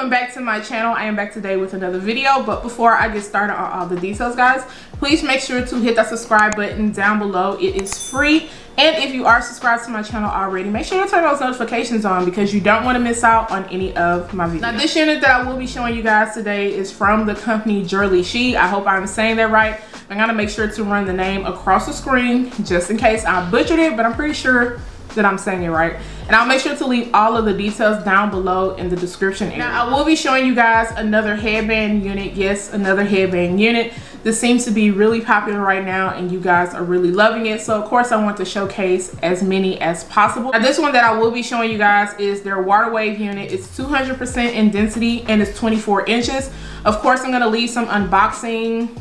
welcome back to my channel. I am back today with another video, but before I get started on all the details, guys, please make sure to hit that subscribe button down below. It is free, and if you are subscribed to my channel already, make sure to turn those notifications on because you don't want to miss out on any of my videos. Now, this unit that I will be showing you guys today is from the company Jurllyshe. I hope I'm saying that right. I'm gonna make sure to run the name across the screen just in case I butchered it, but I'm pretty sure that I'm saying it right. And I'll make sure to leave all of the details down below in the description area. Now, I will be showing you guys another headband unit. Yes, another headband unit. This seems to be really popular right now and you guys are really loving it. So of course I want to showcase as many as possible. Now, this one that I will be showing you guys is their water wave unit. It's 200% in density and it's 24 inches. Of course, I'm gonna leave some unboxing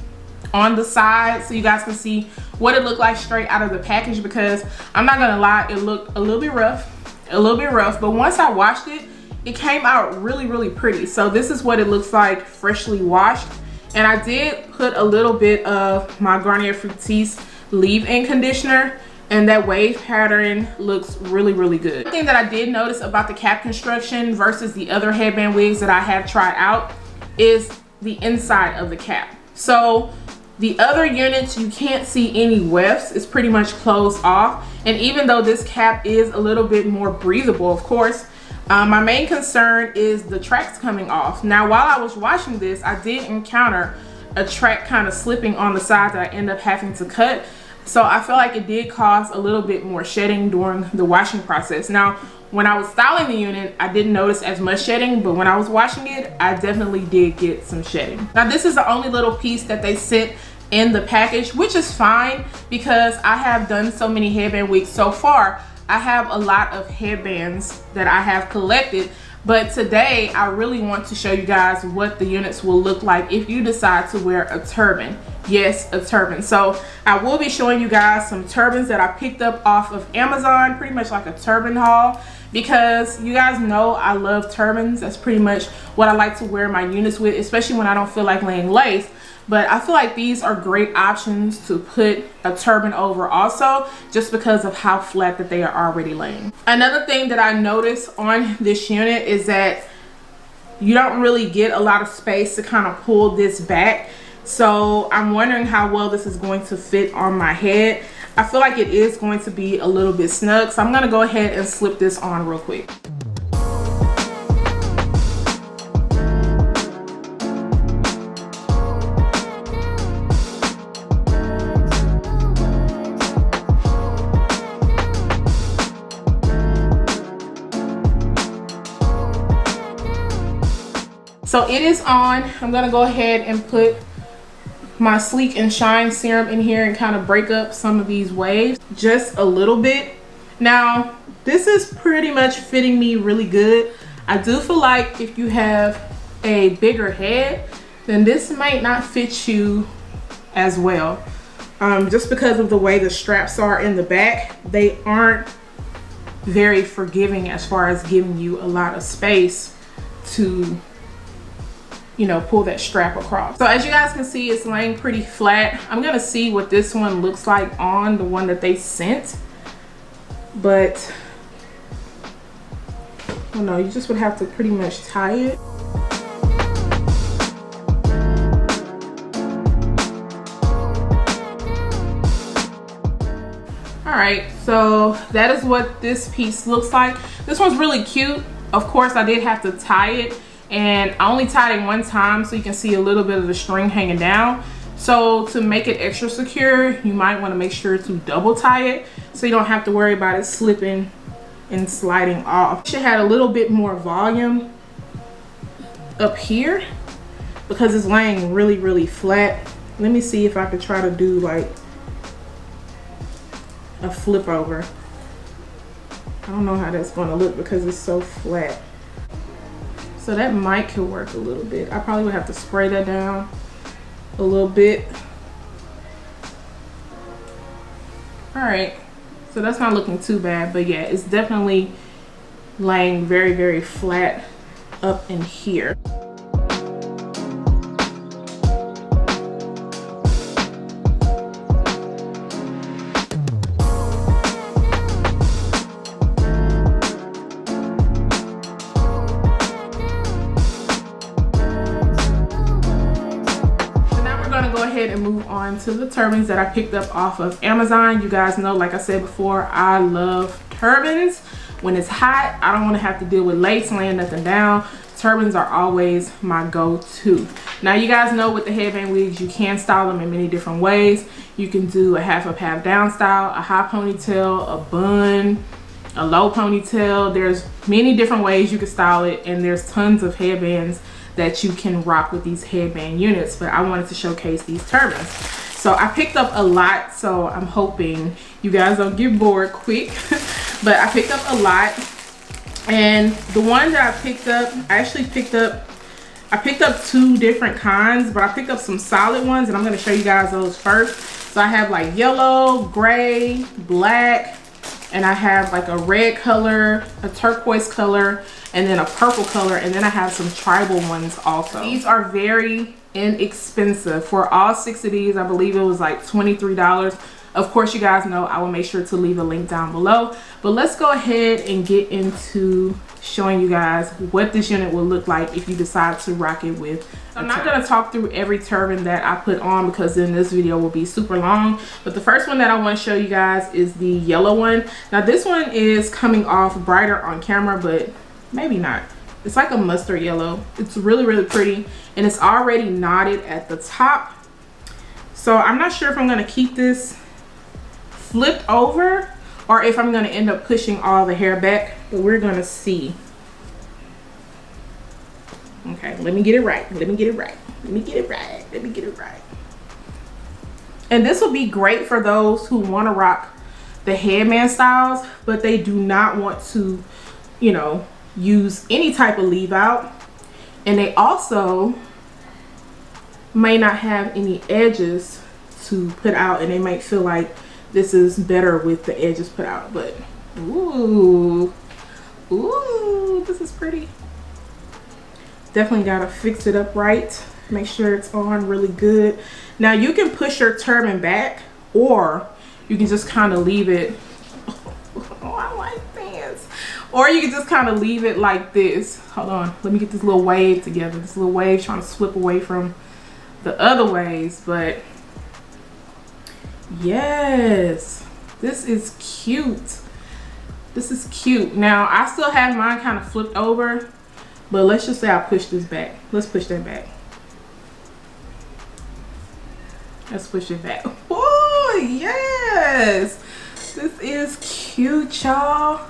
on the side so you guys can see what it looked like straight out of the package, because I'm not gonna lie, it looked a little bit rough, but once I washed it, it came out really pretty. So this is what it looks like freshly washed, and I did put a little bit of my Garnier Fructis leave-in conditioner, and that wave pattern looks really good. One thing that I did notice about the cap construction versus the other headband wigs that I have tried out is the inside of the cap. So the other units, you can't see any wefts. It's pretty much closed off. And even though this cap is a little bit more breathable, of course, my main concern is the tracks coming off. Now, while I was washing this, I did encounter a track kind of slipping on the side that I ended up having to cut. So I feel like it did cause a little bit more shedding during the washing process. Now, when I was styling the unit, I didn't notice as much shedding, but when I was washing it, I definitely did get some shedding. Now, this is the only little piece that they sent in the package, which is fine because I have done so many headband wigs so far. I have a lot of headbands that I have collected, but today I really want to show you guys what the units will look like if you decide to wear a turban. Yes, a turban. So I will be showing you guys some turbans that I picked up off of Amazon, pretty much like a turban haul, because you guys know I love turbans. That's pretty much what I like to wear my units with, especially when I don't feel like laying lace. But I feel like these are great options to put a turban over also, just because of how flat that they are already laying. Another thing that I noticed on this unit is that you don't really get a lot of space to kind of pull this back. So I'm wondering how well this is going to fit on my head. I feel like it is going to be a little bit snug. So I'm gonna go ahead and slip this on real quick. So it is on. I'm gonna go ahead and put my Sleek and Shine serum in here and kind of break up some of these waves just a little bit. Now, this is pretty much fitting me really good. I do feel like if you have a bigger head, then this might not fit you as well. Just because of the way the straps are in the back, they aren't very forgiving as far as giving you a lot of space to, you know, pull that strap across. So as you guys can see, it's laying pretty flat. I'm gonna see what this one looks like on the one that they sent, but oh no, you just would have to pretty much tie it. All right, so that is what this piece looks like. This one's really cute. Of course, I did have to tie it, and I only tied it one time so you can see a little bit of the string hanging down. So to make it extra secure, you might want to make sure to double tie it so you don't have to worry about it slipping and sliding off. It should have a little bit more volume up here because it's laying really flat. Let me see if I could try to do like a flip over. I don't know how that's going to look because it's so flat. So that might could work a little bit. I probably would have to spray that down a little bit. All right, so that's not looking too bad, but yeah, it's definitely laying very flat up in here. on to the turbans that I picked up off of Amazon. You guys know, like I said before, I love turbans. When it's hot, I don't want to have to deal with lace laying nothing down. Turbans are always my go-to. Now you guys know with the headband wigs, you can style them in many different ways. You can do a half up, half down style, a high ponytail, a bun, a low ponytail. There's many different ways you can style it, and there's tons of headbands that you can rock with these headband units, but I wanted to showcase these turbans. So I picked up a lot, so I'm hoping you guys don't get bored quick. But I picked up a lot, and the one that I picked up, I picked up 2 different kinds, but I picked up some solid ones, and I'm gonna show you guys those first. So I have like yellow, gray, black, and I have like a red color, a turquoise color, and then a purple color, and then I have some tribal ones also. These are very inexpensive. For all 6 of these, I believe it was like $23. Of course, you guys know I will make sure to leave a link down below, but let's go ahead and get into showing you guys what this unit will look like if you decide to rock it with. I'm not going to talk through every turban that I put on because then this video will be super long, but the first one that I want to show you guys is the yellow one. Now this one is coming off brighter on camera, but maybe not. It's like a mustard yellow. It's really, really pretty, and it's already knotted at the top. So I'm not sure if I'm going to keep this flipped over or if I'm going to end up pushing all the hair back, but we're going to see. Okay, let me get it right. Let me get it right. Let me get it right. Let me get it right. And this will be great for those who want to rock the headband styles, but they do not want to, you know, use any type of leave out. And they also may not have any edges to put out, and they might feel like this is better with the edges put out. But ooh, this is pretty. Definitely gotta fix it up right, make sure it's on really good. Now you can push your turban back, or you can just kind of leave it. Oh, I like pants. Or you can just kind of leave it like this. Hold on, let me get this little wave together. This little wave trying to slip away from the other waves, but yes, this is cute. This is cute. Now I still have mine kind of flipped over, but let's just say I push this back. Let's push that back. Let's push it back. Oh yes, this is cute, y'all.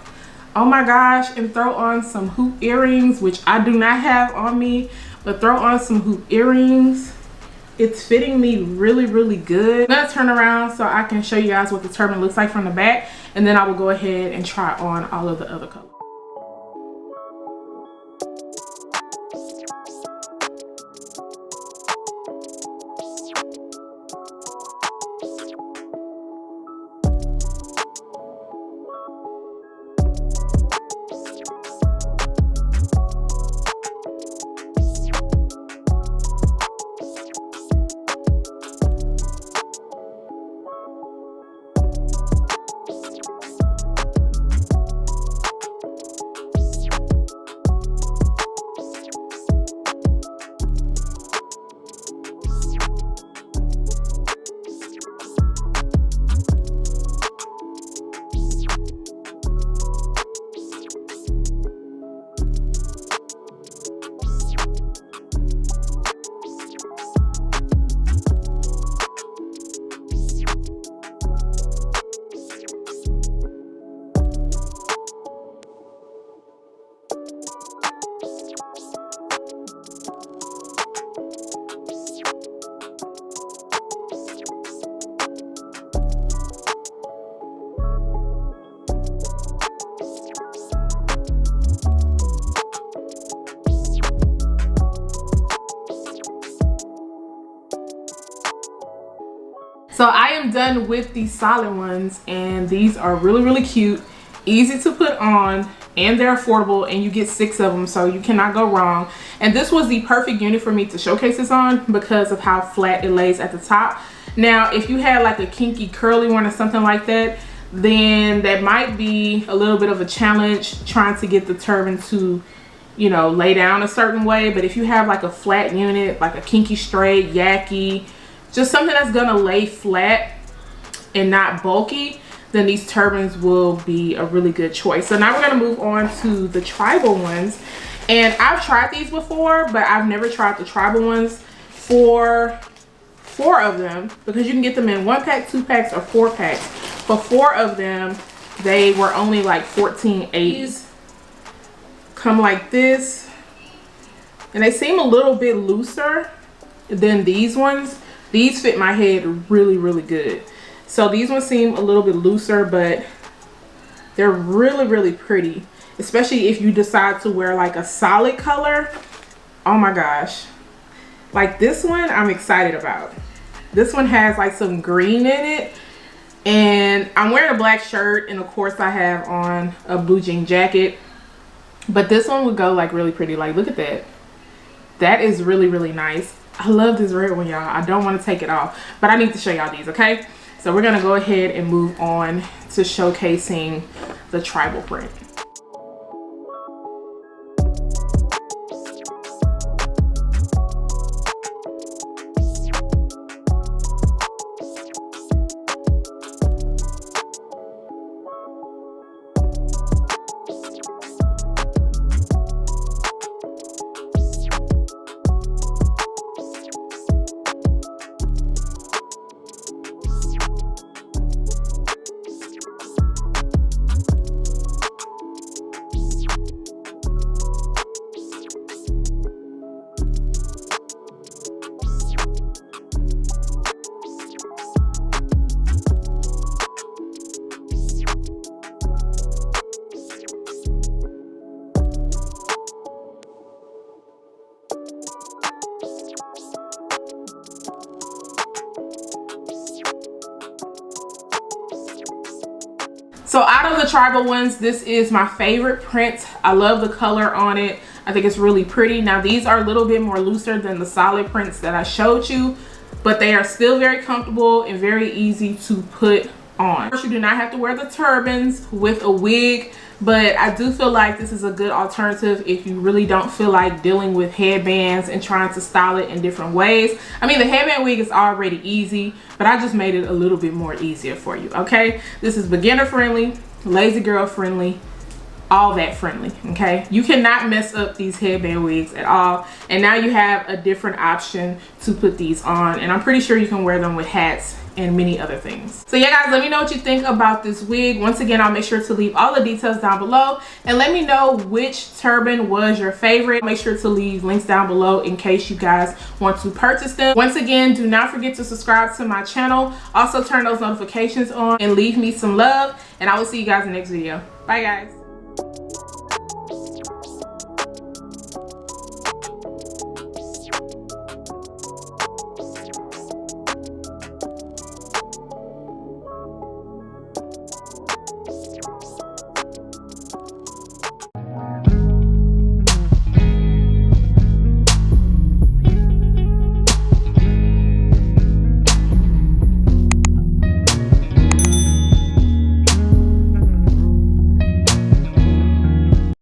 Oh my gosh. And throw on some hoop earrings, which I do not have on me, but throw on some hoop earrings. It's fitting me really, really good. I'm gonna turn around so I can show you guys what the turban looks like from the back, and then I will go ahead and try on all of the other colors. So I am done with these solid ones, and these are really, really cute, easy to put on, and they're affordable, and you get 6 of them, so you cannot go wrong. And this was the perfect unit for me to showcase this on because of how flat it lays at the top. Now, if you had like a kinky curly one or something like that, then that might be a little bit of a challenge trying to get the turban to, you know, lay down a certain way. But if you have like a flat unit, like a kinky straight, yaki, just something that's gonna lay flat and not bulky, then these turbans will be a really good choice. So now we're gonna move on to the tribal ones. And I've tried these before, but I've never tried the tribal ones for 4 of them, because you can get them in 1 pack, 2 packs, or 4 packs. For 4 of them, they were only like $14.80. Come like this, and they seem a little bit looser than these ones. These fit my head really, really good. So these ones seem a little bit looser, but they're really, really pretty, especially if you decide to wear like a solid color. Oh my gosh, like this one I'm excited about. This one has like some green in it, and I'm wearing a black shirt, and of course I have on a blue jean jacket. But this one would go like really pretty. Like, look at that. That is really, really nice. I love this red one, y'all. I don't want to take it off, but I need to show y'all these, okay? So we're gonna go ahead and move on to showcasing the tribal print. So out of the tribal ones, this is my favorite print. I love the color on it. I think it's really pretty. Now these are a little bit more looser than the solid prints that I showed you, but they are still very comfortable and very easy to put on. You do not have to wear the turbans with a wig, but I do feel like this is a good alternative if you really don't feel like dealing with headbands and trying to style it in different ways. I mean, the headband wig is already easy, but I just made it a little bit more easier for you, okay? This is beginner friendly, lazy girl friendly, all that friendly, okay? You cannot mess up these headband wigs at all. And now you have a different option to put these on, and I'm pretty sure you can wear them with hats and many other things. So yeah guys, let me know what you think about this wig. Once again, I'll make sure to leave all the details down below, and let me know which turban was your favorite. Make sure to leave links down below in case you guys want to purchase them. Once again, do not forget to subscribe to my channel. Also turn those notifications on and leave me some love, and I will see you guys in the next video. Bye guys.